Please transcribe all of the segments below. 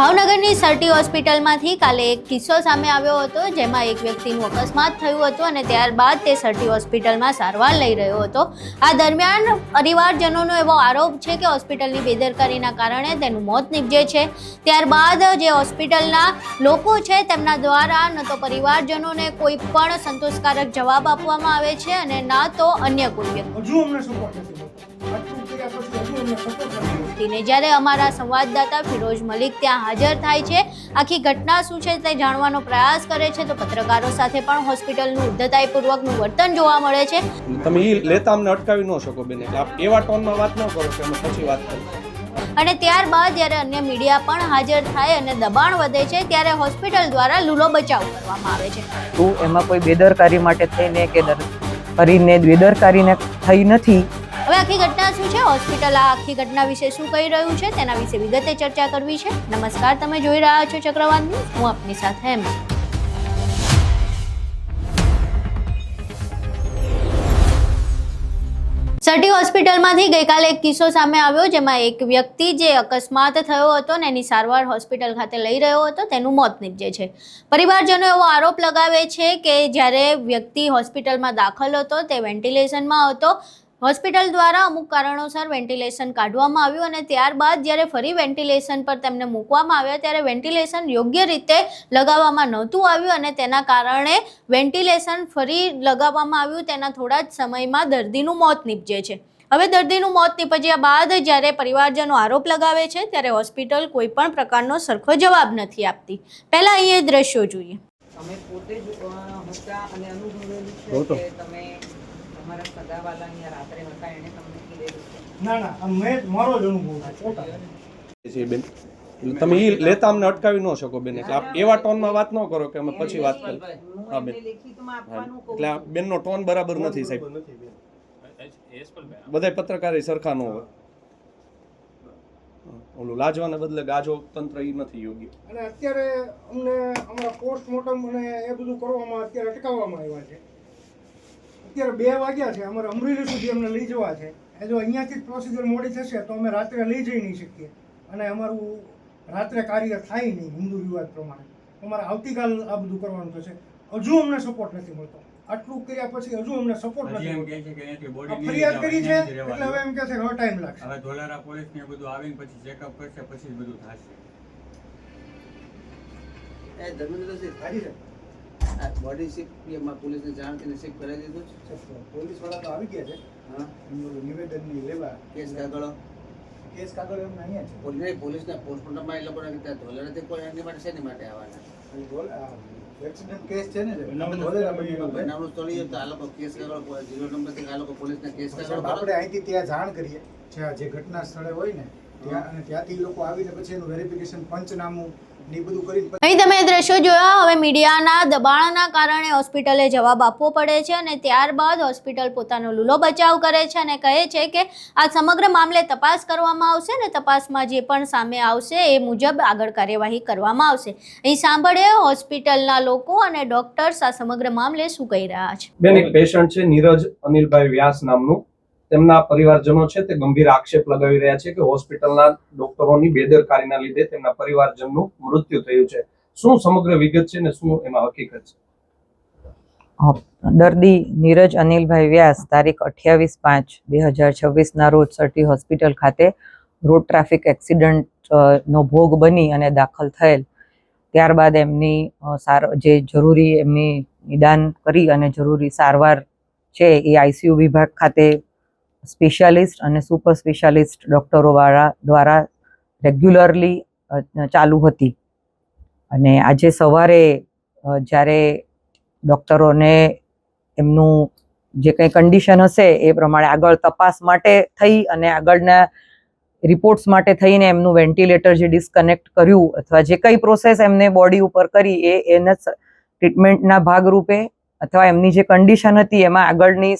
ભાવનગરની સરટી હોસ્પિટલમાંથી કાલે એક કિસ્સો સામે આવ્યો હતો, જેમાં એક વ્યક્તિનું અકસ્માત થયું હતું અને ત્યારબાદ તે સરટી હોસ્પિટલમાં સારવાર લઈ રહ્યો હતો. આ દરમિયાન પરિવારજનોનો એવો આરોપ છે કે હોસ્પિટલની બેદરકારીના કારણે તેનું મોત નીપજે છે. ત્યારબાદ જે હોસ્પિટલના લોકો છે તેમના દ્વારા ન તો પરિવારજનોને કોઈ પણ સંતોષકારક જવાબ આપવામાં આવે છે અને ના તો અન્ય કોઈ વ્યક્તિ. જ્યારે અમારા સંવાદદાતા ફિરોઝ મલિક ત્યાં હાજર થાય છે, આખી ઘટના શું છે તે જાણવાનો પ્રયાસ કરે છે, તો પત્રકારો સાથે પણ હોસ્પિટલનું ઉદ્ધતાઈપૂર્વકનું વર્તન જોવા મળે છે. તમે લેતા અમને અટકાવી ન શકો બેન, એટલે આપ એવા ટોનમાં વાત ન કરો કે અમે પછી વાત કરીએ. અને ત્યારબાદ જ્યારે અન્ય મીડિયા પણ હાજર થાય અને દબાણ વધે છે, ત્યારે હોસ્પિટલ દ્વારા લૂલો બચાવ કરવામાં આવે છે. તો એમાં કોઈ બેદરકારી માટે થઈને કે કરીને બેદરકારીને થઈ નથી. હવે આખી ઘટના શું છે, હોસ્પિટલ આ આખી ઘટના વિશે શું કહી રહ્યું છે તેના વિશે વિગતે ચર્ચા કરવી છે. નમસ્કાર, તમે જોઈ રહ્યા છો ચક્રવાત ન્યૂઝ. હું આપની સાથે એમ. સરટી હોસ્પિટલમાંથી ગઈકાલે એક કિસ્સો સામે આવ્યો, જેમાં એક વ્યક્તિ જે અકસ્માત થયો હતો ને એની સારવાર હોસ્પિટલ ખાતે લઈ રહ્યો હતો, તેનું મોત નીપજે છે. પરિવારજનો એવો આરોપ લગાવે છે કે જ્યારે વ્યક્તિ હોસ્પિટલમાં દાખલ હતો તે વેન્ટિલેશનમાં હતો. હોસ્પિટલ દ્વારા અમુક કારણોસર વેન્ટિલેશન કાઢવામાં આવ્યું અને ત્યારબાદ જ્યારે ફરી વેન્ટિલેશન પર તેમને મૂકવામાં આવ્યા ત્યારે વેન્ટિલેશન યોગ્ય રીતે લગાવવામાં નહોતું આવ્યું અને તેના કારણે વેન્ટિલેશન ફરી લગાવવામાં આવ્યું. તેના થોડા જ સમયમાં દર્દીનું મોત નીપજે છે. હવે દર્દીનું મોત નીપજ્યા બાદ જ્યારે પરિવારજનો આરોપ લગાવે છે ત્યારે હોસ્પિટલ કોઈ પણ પ્રકારનો સરખો જવાબ નથી આપતી. પહેલા અહીં એ દ્રશ્યો જોઈએ. અમે પોતે જ હતા અને અનુભવેલું છે કે તમે તમારા સગાવાલા અહીંયા રાત્રે હતા, એને તમને કીધેલું? ના, મેં મારો જ અનુભવ છે બેન, તમે લેતા અમને અટકાવી ન શકો બેન, એટલે આપ એવા ટોનમાં વાત ન કરો કે અમે પછી વાત કરીએ. હા બેન, એટલે આ બેનનો ટોન બરાબર નથી સાહેબ. બધા પત્રકારી સરખા ન હોય. ઓલું લાજવાના બદલે ગાજો તંત્ર એ નથી યોગ્ય. અને અત્યારે અમને અમારા પોસ્ટમોર્ટમ અને એ બધું કરવામાં અત્યારે અટકાવવામાં આવ્યા છે. અત્યારે 2 વાગ્યા છે, અમારે અમરેલી સુધી અમને લઈ જવા છે. જો અહીંયાથી જ પ્રોસિજર મોડી થશે તો અમે રાત્રે લઈ જઈ નહીં શકીએ અને અમારું રાત્રે કાર્ય થાય નહીં હિન્દુ રિવાજ પ્રમાણે. અમારે આવતીકાલ આ બધું કરવાનું થશે. હજુ અમને સપોર્ટ નથી મળતો. આટલું કર્યા પછી હજુ અમને સપોર્ટ નથી મળતો. ફરિયાદ કરી છે એટલે હવે એમ કહે છે હવે ટાઈમ લાગશે. હવે ધોલારા પોલીસ ને બધું આવીને પછી ચેકઅપ કરશે, પછી બધું થશે. એ ધર્મેન્દ્રસિંહ ખાલી છે બોડી શિફ્ટ પોલીસને જાણ કરીને શિફ્ટ કરાવી દીધું છે. પોલીસ વાળા તો આવી ગયા છે. હા, નિવેદન લેવા કેસ કાગળ એમ અહીંયા છે. પોલીસના પોસ્ટમોર્ટમમાં એ લોકોને ધોલારાથી કોઈ એની માટે શેની માટે આવવાના? એક્સિડન્ટ કેસ છે ને, બનાવનું સ્થળ તો આ લોકો કેસ કાગળ 0 નંબરથી આ લોકો પોલીસના કેસ કાગળ આપણે અહીંથી ત્યાં જાણ કરીએ જે ઘટના સ્થળે હોય ને ત્યાં, અને ત્યાંથી લોકો આવીને પછી એનું વેરિફિકેશન પંચનામું ને બધું કરી. અહીં તમે દ્રશ્યો જોયા. હવે મીડિયાના દબાણના કારણે હોસ્પિટલે જવાબ આપવો પડે છે અને ત્યારબાદ હોસ્પિટલ પોતાનો લૂલો બચાવ કરે છે અને કહે છે કે આ સમગ્ર મામલે તપાસ કરવામાં આવશે અને તપાસમાં જે પણ સામે આવશે એ મુજબ આગળ કાર્યવાહી કરવામાં આવશે. અહીં સાંભળીએ હોસ્પિટલના લોકો અને ડોક્ટર્સ આ સમગ્ર મામલે શું કહી રહ્યા છે. બેન, એક પેશન્ટ છે નીરજ અનિલભાઈ વ્યાસ નામનું. તેમના પરિવારજનો છે તે ગંભીર આક્ષેપ લગાવી રહ્યા છે કે હોસ્પિટલના ડોક્ટરોની બેદરકારીના લીધે તેમના પરિવારજનનું મૃત્યુ થયું છે. શું સમગ્ર વિગત છે ને શું એમાં હકીકત છે? દર્દી નીરજ અનિલભાઈ વ્યાસ તારીખ 28/5/2026 ના રોજ સરટી હોસ્પિટલ ખાતે રોડ ટ્રાફિક એક્સિડન્ટ નો ભોગ બની અને દાખલ થયેલ. ત્યારબાદ એમની જે જરૂરી એમની નિદાન કરી અને જરૂરી સારવાર છે એ આઈસીયુ વિભાગ ખાતે સ્પેશિયાલિસ્ટ અને સુપર સ્પેશિયાલિસ્ટ ડૉક્ટરો દ્વારા રેગ્યુલરલી ચાલુ હતી. અને આજે સવારે જ્યારે ડૉક્ટરોને એમનું જે કંઈ કન્ડિશન હશે એ પ્રમાણે આગળ તપાસ માટે થઈ અને આગળના રિપોર્ટ્સ માટે થઈને એમનું વેન્ટિલેટર જે ડિસ્કનેક્ટ કર્યું અથવા જે કંઈ પ્રોસેસ એમને બોડી ઉપર કરી એના ટ્રીટમેન્ટના ભાગરૂપે અથવા એમની જે કન્ડિશન હતી એમાં આગળની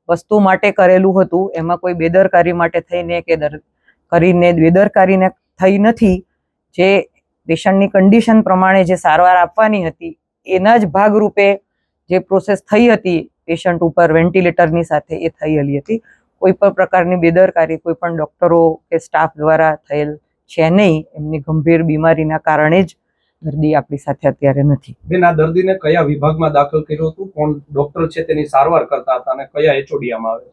વસ્તુ માટે કરેલું હતું. એમાં કોઈ બેદરકારી માટે થઈને કે કરીને બેદરકારીને થઈ નથી. જે પેશન્ટની કન્ડિશન પ્રમાણે જે સારવાર આપવાની હતી એના જ ભાગરૂપે જે પ્રોસેસ થઈ હતી પેશન્ટ ઉપર વેન્ટિલેટરની સાથે એ થયેલી હતી. કોઈ પણ પ્રકારની બેદરકારી કોઈ પણ ડોક્ટરો કે સ્ટાફ દ્વારા થયેલ છે નહીં, એમની ગંભીર બીમારીના કારણે જ દર્દી આપણી સાથે અત્યારે નથી. બેન, આ દર્દીને કયા વિભાગમાં દાખલ કર્યો હતું, કોણ ડોક્ટર છે તેની સારવાર કરતા હતા અને કયા એચઓડીમાં આવે?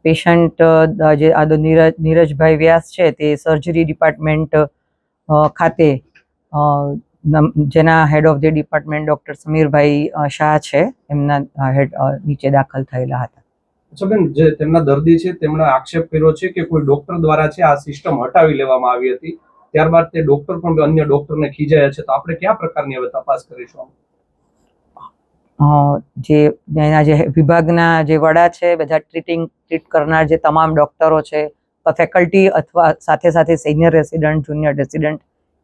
પેશન્ટ જે આ નીરજભાઈ વ્યાસ છે તે સર્જરી ડિપાર્ટમેન્ટ ખાતે જેના head of the department doctor સમીરભાઈ શાહ છે, એમના હેડ નીચે દાખલ થયેલા હતા. અચ્છા બેન, જે તેમના દર્દી છે તેમણે આક્ષેપ કર્યો છે કે કોઈ ડોક્ટર દ્વારા છે આ સિસ્ટમ હટાવી લેવામાં આવી હતી, ત્યારબાદ તે ડોક્ટર પણ અન્ય ડોક્ટરને ખીજાયા છે, તો આપણે કયા પ્રકારની હવે તપાસ કરીશું? એના જે વિભાગના જે વડા છે, બધા ટ્રીટ કરનાર જે તમામ ડોક્ટરો છે, ફેકલ્ટી અથવા સાથે સાથે સિનિયર રેસિડન્ટ, જુનિયર રેસિડન્ટ,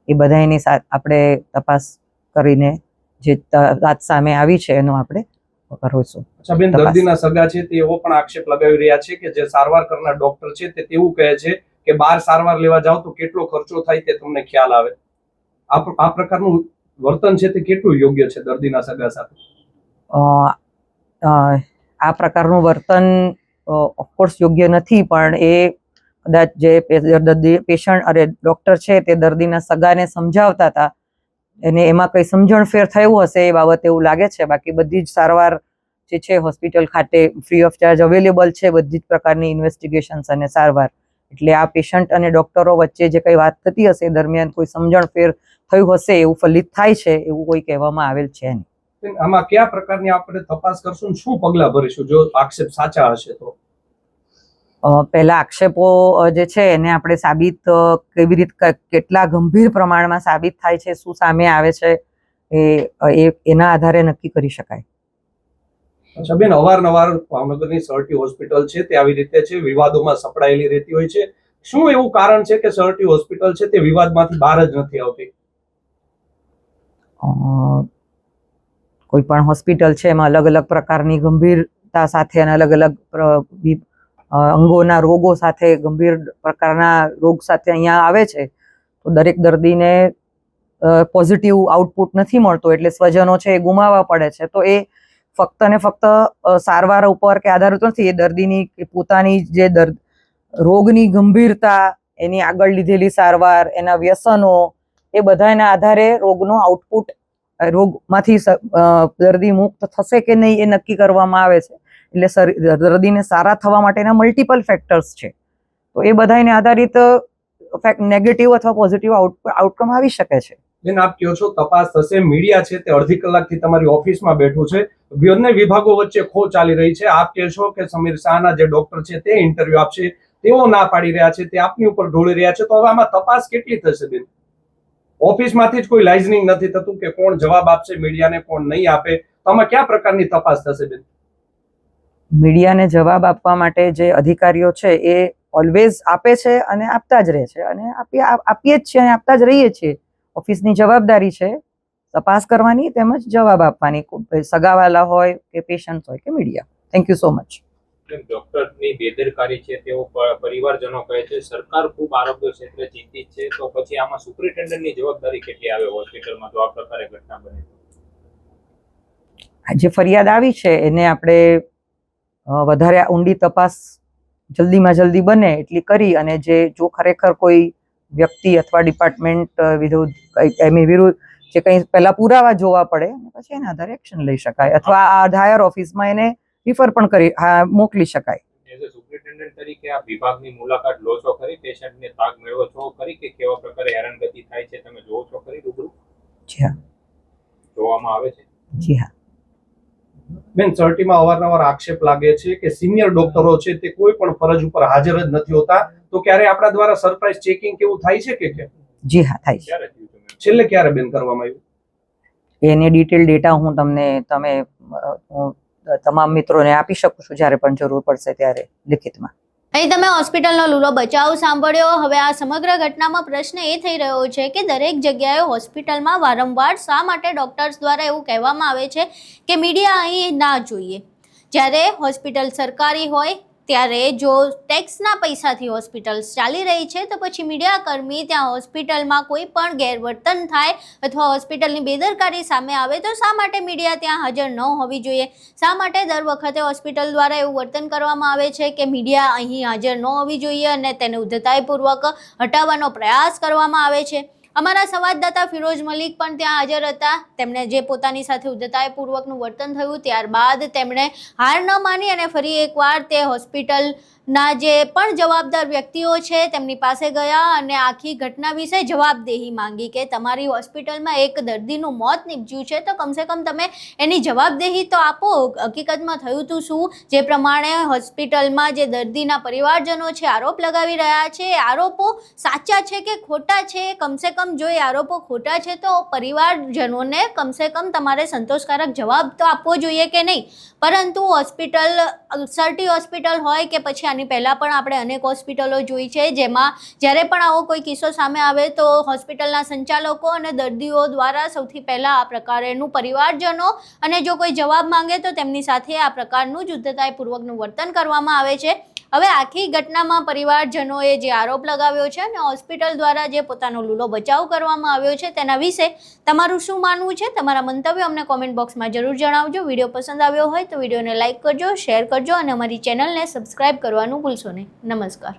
એ બધાની આપણે તપાસ કરીને જે વાત સામે આવી છે એનો આપણે કરીશું. અચ્છા બેન, દર્દીના સગા છે તેઓ પણ આક્ષેપ લગાવી રહ્યા છે કે જે સારવાર કરનાર ડોક્ટર છે તે તેવું કહે છે કે બહાર સારવાર લેવા જાવ તો કેટલો ખર્ચો થાય તે તમને ખ્યાલ આવે. આ પ્રકારનું વર્તન છે તે કેટલું યોગ્ય છે દર્દીના સગા સાથે? આ પ્રકારનું વર્તન ઓફકોર્સ યોગ્ય નથી, પણ એ કદાચ જે પેશન્ટ અરે ડોક્ટર છે તે દર્દીના સગાને સમજાવતા હતા, એને એમાં કંઈ સમજણફેર થયું હશે એ બાબતે એવું લાગે છે. બાકી બધી જ સારવાર જે છે હોસ્પિટલ ખાતે ફ્રી ઓફ ચાર્જ અવેલેબલ છે, બધી જ પ્રકારની ઇન્વેસ્ટિગેશન્સ અને સારવાર. એટલે આ પેશન્ટ અને ડોક્ટરો વચ્ચે જે કંઈ વાત થતી હશે દરમિયાન કોઈ સમજણફેર થયું હશે એવું ફલિત થાય છે એવું કોઈ કહેવામાં આવેલ છે નહીં. આમાં કયા પ્રકારની આપણે તપાસ કરશું, શું પગલા ભરીશું જો આક્ષેપ સાચા હશે તો? પહેલા આક્ષેપો જે છે એને આપણે સાબિત કેવી રીતે, કેટલા ગંભીર પ્રમાણમાં સાબિત થાય છે, શું સામે આવે છે, એના આધારે નક્કી કરી શકાય. અચ્છા બેન, અવારનવાર ભાવનગરની સરટી હોસ્પિટલ છે તે આવી રીતે છે વિવાદોમાં સપડાયેલી રહેતી હોય છે, શું એવું કારણ છે કે સરટી હોસ્પિટલ છે તે વિવાદમાંથી બહાર જ નથી આવતી? કોઈ પણ હોસ્પિટલ છે એમાં અલગ અલગ પ્રકારની ગંભીરતા સાથે અને અલગ અલગ અંગોના રોગો સાથે, ગંભીર પ્રકારના રોગ સાથે અહીંયા આવે છે, તો દરેક દર્દીને પોઝિટિવ આઉટપુટ નથી મળતો, એટલે સ્વજનો છે એ ગુમાવવા પડે છે. તો એ ફક્ત ને ફક્ત સારવાર ઉપર કે આધારિત નથી, એ દર્દીની પોતાની જે રોગની ગંભીરતા, એની આગળ લીધેલી સારવાર, એના વ્યસનો, એ બધાના આધારે રોગનો આઉટપુટ, રોગમાંથી દર્દી મુક્ત થશે કે નહીં એ નક્કી કરવામાં આવે છે. એટલે દર્દીને સારા થવા માટેના મલ્ટિપલ ફેક્ટર્સ છે, તો એ બધાને આધારિત નેગેટિવ અથવા પોઝિટિવ આઉટકમ આવી શકે છે. બેન, આપ કહો છો તપાસ થશે, મીડિયા છે તે અડધી કલાકથી તમારી ઓફિસમાં બેઠું છે, બંને વિભાગો વચ્ચે ખો ચાલી રહી છે. આપ કહો છો કે સમીર શાહના જે ડોક્ટર છે તે ઇન્ટરવ્યુ આપશે, તેઓ ના પાડી રહ્યા છે, તે આપની ઉપર ઢોળી રહ્યા છે, તો હવે આમાં તપાસ કેટલી થશે બેન? ઓફિસમાંથી જ કોઈ લાઇઝનિંગ નથી થતું કે કોણ જવાબ આપશે મીડિયાને, કોણ નહીં આપે, તો આમાં કયા પ્રકારની તપાસ થશે બેન? મીડિયાને જવાબ આપવા માટે જે અધિકારીઓ છે એ ઓલવેઝ આપે છે અને આપતા જ રહે છે, અને આપીએ જ છીએ અને આપતા જ રહીએ છીએ. ઓફિસની જવાબદારી છે તપાસ કરવાની તેમજ જવાબ આપવાની, સગાવાલા હોય કે પેશન્ટ હોય કે media. Thank you so much. ડોક્ટરની બેદરકારી છે તેઓ પરિવારજનો કહે છે, સરકાર ખૂબ આરોગ્ય ક્ષેત્રે ચિંતિત છે, તો પછી આમાં સુપ્રિન્ટેન્ડન્ટની જવાબદારી કેટલી આવે હોસ્પિટલમાં જો આ પ્રકારે ઘટના બને? જે ફરિયાદ આવી છે એને આપણે વધારે ઊંડી તપાસ જલ્દીમાં જલ્દી બને એટલી કરી, અને જો ખરેખર કોઈ વ્યક્તિ અથવા ડિપાર્ટમેન્ટ એમની વિરુદ્ધ જે કંઈ પહેલા પુરાવા જોવા પડે પછી એના આધારે એક્શન લઈ શકાય, અથવા આ હાયર ઓફિસમાં એને રિફર પણ કરી મોકલી શકાય. એઝ અ સુપ્રિન્ટેન્ડન્ટ તરીકે આ વિભાગની મુલાકાત લો છો ખરી, પેશન્ટને તાગ મેળવો છો ખરી કે કેવા પ્રકારે હેરાનગતિ થાય છે તમે જોવો છો ખરી રૂબરૂ? જી હા, જોવામાં આવે છે. જી હા. બેન, સરટીમાં અવારનવાર આક્ષેપ લાગે છે કે સિનિયર ડોક્ટરો છે તે કોઈ પણ ફરજ ઉપર હાજર જ નથી હોતા, તો ક્યારે આપણા દ્વારા સરપ્રાઇઝ ચેકિંગ કેવું થાય છે કે કેમ? જી હા, થાય છે. ક્યારે થયું તમે? છેલ્લે ક્યારે બેન કરવામાં આવ્યું? એની ડિટેલ ડેટા હું તમે તમામ મિત્રોને આપી શકું છું જ્યારે પણ જરૂર પડશે ત્યારે લિખિતમાં. અહીં તમે હોસ્પિટલનો લૂલો બચાવ સાંભળ્યો. હવે આ સમગ્ર ઘટનામાં પ્રશ્ન એ થઈ રહ્યો છે કે દરેક જગ્યાએ હોસ્પિટલમાં વારંવાર શા માટે ડોક્ટર્સ દ્વારા એવું કહેવામાં આવે છે કે મીડિયા અહીં ના જોઈએ, જ્યારે હોસ્પિટલ સરકારી હોય ત્યારે જો ટેક્સના પૈસાથી હોસ્પિટલ ચાલી રહી છે તો પછી મીડિયાકર્મી ત્યાં હોસ્પિટલમાં કોઈ પણ ગેરવર્તન થાય અથવા હોસ્પિટલની બેદરકારી સામે આવે તો શા માટે મીડિયા ત્યાં હાજર ન હોવી જોઈએ? શા માટે દર વખતે હોસ્પિટલ દ્વારા એવું વર્તન કરવામાં આવે છે કે મીડિયા અહીં હાજર ન હોવી જોઈએ અને તેને ઉદ્ધતાઈપૂર્વક હટાવવાનો પ્રયાસ કરવામાં આવે છે? અમારા સંવાદદાતા ફિરોઝ મલિક પણ ત્યાં હાજર હતા. તેમણે જે પોતાની સાથે ઉદ્ધતાઈપૂર્વકનું વર્તન થયું ત્યારબાદ તેમણે હાર ન માની અને ફરી એકવાર તે હોસ્પિટલના જે પણ જવાબદાર વ્યક્તિઓ છે તેમની પાસે ગયા અને આખી ઘટના વિશે જવાબદેહી માંગી કે તમારી હોસ્પિટલમાં એક દર્દીનું મોત નીપજ્યું છે તો કમસે કમ તમે એની જવાબદેહી તો આપો. હકીકતમાં થયું હતું શું? જે પ્રમાણે હોસ્પિટલમાં જે દર્દીના પરિવારજનો છે આરોપ લગાવી રહ્યા છે, એ આરોપો સાચા છે કે ખોટા છે? કમસે કમ જો એ આરોપો ખોટા છે તો પરિવારજનોને કમસે કમ તમારે સંતોષકારક જવાબ તો આપવો જોઈએ કે નહીં? પરંતુ હોસ્પિટલ સર્ટી હોસ્પિટલ હોય કે પછી આની પહેલાં પણ આપણે અનેક હોસ્પિટલો જોઈ છે જેમાં જ્યારે પણ આવો કોઈ કિસ્સો સામે આવે તો હોસ્પિટલના સંચાલકો અને દર્દીઓ દ્વારા સૌથી પહેલાં આ પ્રકારેનું પરિવારજનો અને જો કોઈ જવાબ માંગે તો તેમની સાથે આ પ્રકારનું જ ઉદ્ધતાઈપૂર્વકનું વર્તન કરવામાં આવે છે. હવે આખી ઘટનામાં પરિવારજનોએ જે આરોપ લગાવ્યો છે અને હોસ્પિટલ દ્વારા જે પોતાનો લૂલો બચાવ કરવામાં આવ્યો છે તેના વિશે તમારું શું માનવું છે? તમારા મંતવ્યો અમને કોમેન્ટ બોક્સમાં જરૂર જણાવજો. વિડીયો પસંદ આવ્યો હોય તો વિડીયોને લાઇક કરજો, શેર કરજો અને અમારી ચેનલને સબસ્ક્રાઇબ કરવાનું ભૂલશો નહીં. નમસ્કાર.